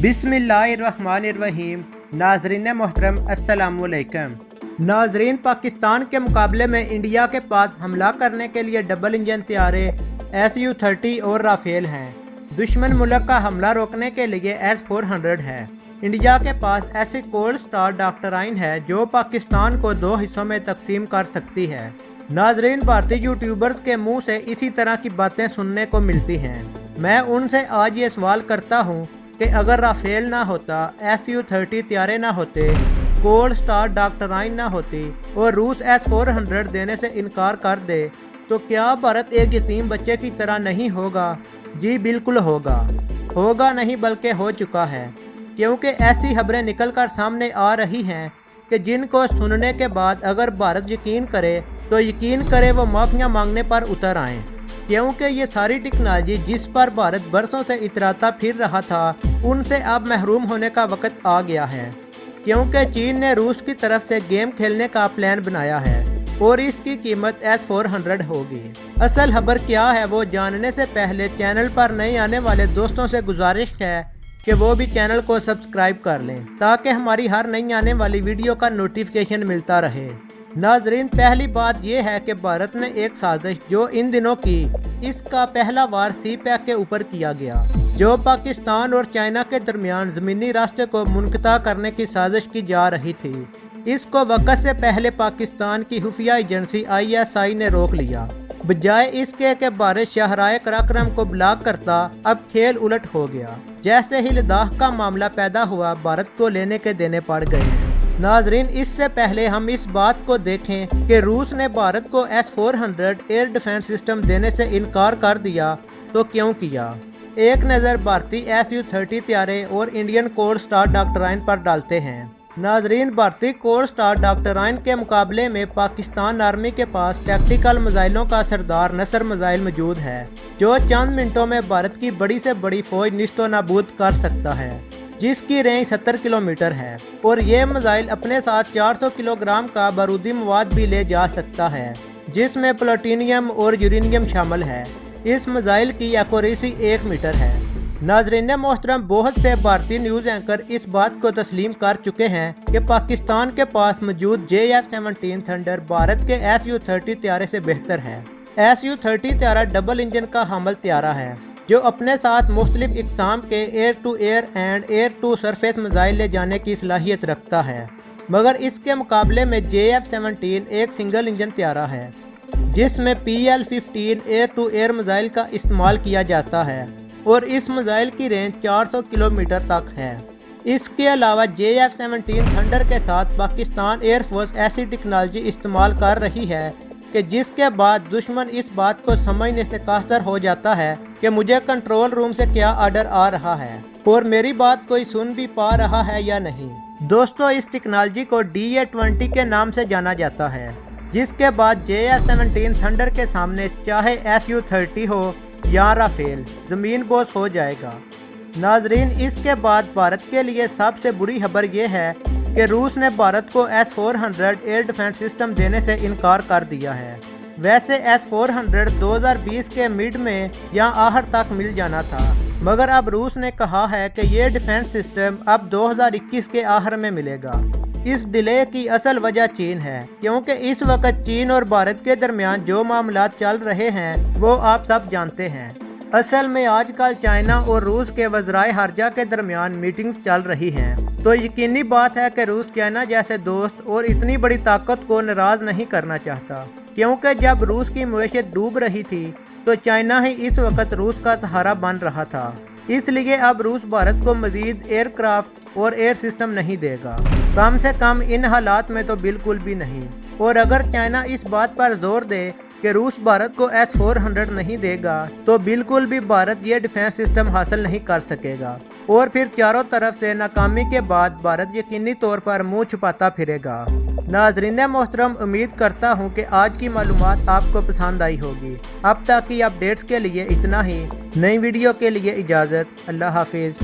बिस्मिल्लाहिर्रहमानिर्रहीम। नाजरीन मोहतरम अस्सलामुअलैकुम। नाजरीन, पाकिस्तान के मुकाबले में इंडिया के पास हमला करने के लिए डबल इंजन तैयारे Su-30 और राफेल हैं। दुश्मन मुल्क का हमला रोकने के लिए S-400 है। इंडिया के पास ऐसी कोल्ड स्टार डॉक्टराइन है जो पाकिस्तान को दो हिस्सों में तकसीम कर सकती है। नाजरीन, भारतीय यूट्यूबर्स के मुंह से इसी तरह की बातें सुनने को मिलती हैं। मैं उनसे आज ये सवाल करता हूँ कि अगर राफेल ना होता, Su-30 तैयारे ना होते, कोल्ड स्टार डॉक्टराइन ना होती और रूस S-400 देने से इनकार कर दे, तो क्या भारत एक यतीम बच्चे की तरह नहीं होगा? जी बिल्कुल होगा। होगा नहीं बल्कि हो चुका है, क्योंकि ऐसी खबरें निकल कर सामने आ रही हैं कि जिनको सुनने के बाद अगर भारत यकीन करे तो यकीन करे वो माफिया मांगने पर उतर आएं, क्योंकि ये सारी टेक्नोलॉजी जिस पर भारत बरसों से इतराता फिर रहा था, उनसे अब महरूम होने का वक्त आ गया है। क्योंकि चीन ने रूस की तरफ से गेम खेलने का प्लान बनाया है और इसकी कीमत S-400 होगी। असल खबर क्या है वो जानने से पहले चैनल पर नए आने वाले दोस्तों से गुजारिश है कि वो भी चैनल को सब्सक्राइब कर लें ताकि हमारी हर नई आने वाली वीडियो का नोटिफिकेशन मिलता रहे। नाजरीन, पहली बात यह है कि भारत ने एक साजिश जो इन दिनों की, इसका पहला वार सी पैक के ऊपर किया गया, जो पाकिस्तान और चाइना के दरमियान ज़मीनी रास्ते को मुनक़ता करने की साजिश की जा रही थी। इसको वक़्त से पहले पाकिस्तान की खुफिया एजेंसी ISI ने रोक लिया। बजाय इसके कि भारत शाहराए कराक्रम को ब्लॉक करता, अब खेल उलट हो गया। जैसे ही लद्दाख का मामला पैदा हुआ, भारत को लेने के देने पड़ गए। नाजरीन, इससे पहले हम इस बात को देखें कि रूस ने भारत को S-400 एयर डिफेंस सिस्टम देने से इनकार कर दिया तो क्यों किया। एक नज़र भारतीय Su-30 तैयारे और इंडियन कोल्ड स्टार डॉक्टराइन पर डालते हैं। नाजरीन, भारतीय कोल्ड स्टार डॉक्टराइन के मुकाबले में पाकिस्तान आर्मी के पास टैक्टिकल मिसाइलों का सरदार नसर मिसाइल मौजूद है, जो चंद मिनटों में भारत की बड़ी से बड़ी फौज निस्तो नाबूद कर सकता है, जिसकी रेंज 70 किलोमीटर है। और ये मिसाइल अपने साथ 400 किलोग्राम का बारूदी मवाद भी ले जा सकता है, जिसमें प्लूटोनियम और यूरेनियम शामिल है। इस मिसाइल की एक्यूरेसी 1 मीटर है। नाजरीन मोहतरम, बहुत से भारतीय न्यूज़ एंकर इस बात को तस्लीम कर चुके हैं कि पाकिस्तान के पास मौजूद JF-17 थंडर भारत के Su-30 तैयारे से बेहतर है। Su-30 तैयारा डबल इंजन का हामिल तैयारा है, जो अपने साथ मुख्तलिफ इक़साम के air to air and air to surface missile ले जाने की सलाहियत रखता है। मगर इसके मुकाबले में JF-17 एक सिंगल इंजन तैयारा है, जिसमें PL-15 air to air missile का इस्तेमाल किया जाता है और इस मिसाइल की रेंज 400 किलोमीटर तक है। इसके अलावा JF-17 थंडर के साथ पाकिस्तान एयरफोर्स ऐसी टेक्नोलॉजी इस्तेमाल कर रही है कि जिसके बाद दुश्मन इस बात को समझने से कास्तर हो जाता है कि मुझे कंट्रोल रूम से क्या ऑर्डर आ रहा है और मेरी बात कोई सुन भी पा रहा है या नहीं। दोस्तों, इस टेक्नोलॉजी को DA-20 के नाम से जाना जाता है, जिसके बाद JF-17 थंडर के सामने चाहे Su-30 हो या राफेल, ज़मीन बोस हो जाएगा। नाजरीन, इसके बाद भारत के लिए सबसे बुरी खबर यह है कि रूस ने भारत को S-400 एयर डिफेंस सिस्टम देने से इनकार कर दिया है। वैसे S-400 2020 के मिड में या आखिर तक मिल जाना था, मगर अब रूस ने कहा है कि ये डिफेंस सिस्टम अब 2021 के आखिर में मिलेगा। इस डिले की असल वजह चीन है, क्योंकि इस वक्त चीन और भारत के दरमियान जो मामला चल रहे हैं वो आप सब जानते हैं। असल में आजकल चाइना और रूस के वज़राए खर्जा के दरमियान मीटिंग्स चल रही हैं, तो यकीनी बात है कि रूस चाइना जैसे दोस्त और इतनी बड़ी ताकत को नाराज़ नहीं करना चाहता, क्योंकि जब रूस की मईशत डूब रही थी तो चाइना ही इस वक्त रूस का सहारा बन रहा था। इसलिए अब रूस भारत को मजीद एयरक्राफ्ट और एयर सिस्टम नहीं देगा, कम से कम इन हालात में तो बिल्कुल भी नहीं। और अगर चाइना इस बात पर जोर दे कि रूस भारत को S-400 नहीं देगा, तो बिल्कुल भी भारत ये डिफेंस सिस्टम हासिल नहीं कर सकेगा और फिर चारों तरफ से नाकामी के बाद भारत यकीनी तौर पर मुंह छुपाता फिरेगा। नाजरीन मोहतरम, उम्मीद करता हूँ कि आज की मालूमात आपको पसंद आई होगी। अब तक की अपडेट्स के लिए इतना ही। नई वीडियो के लिए इजाज़त। अल्लाह हाफिज़।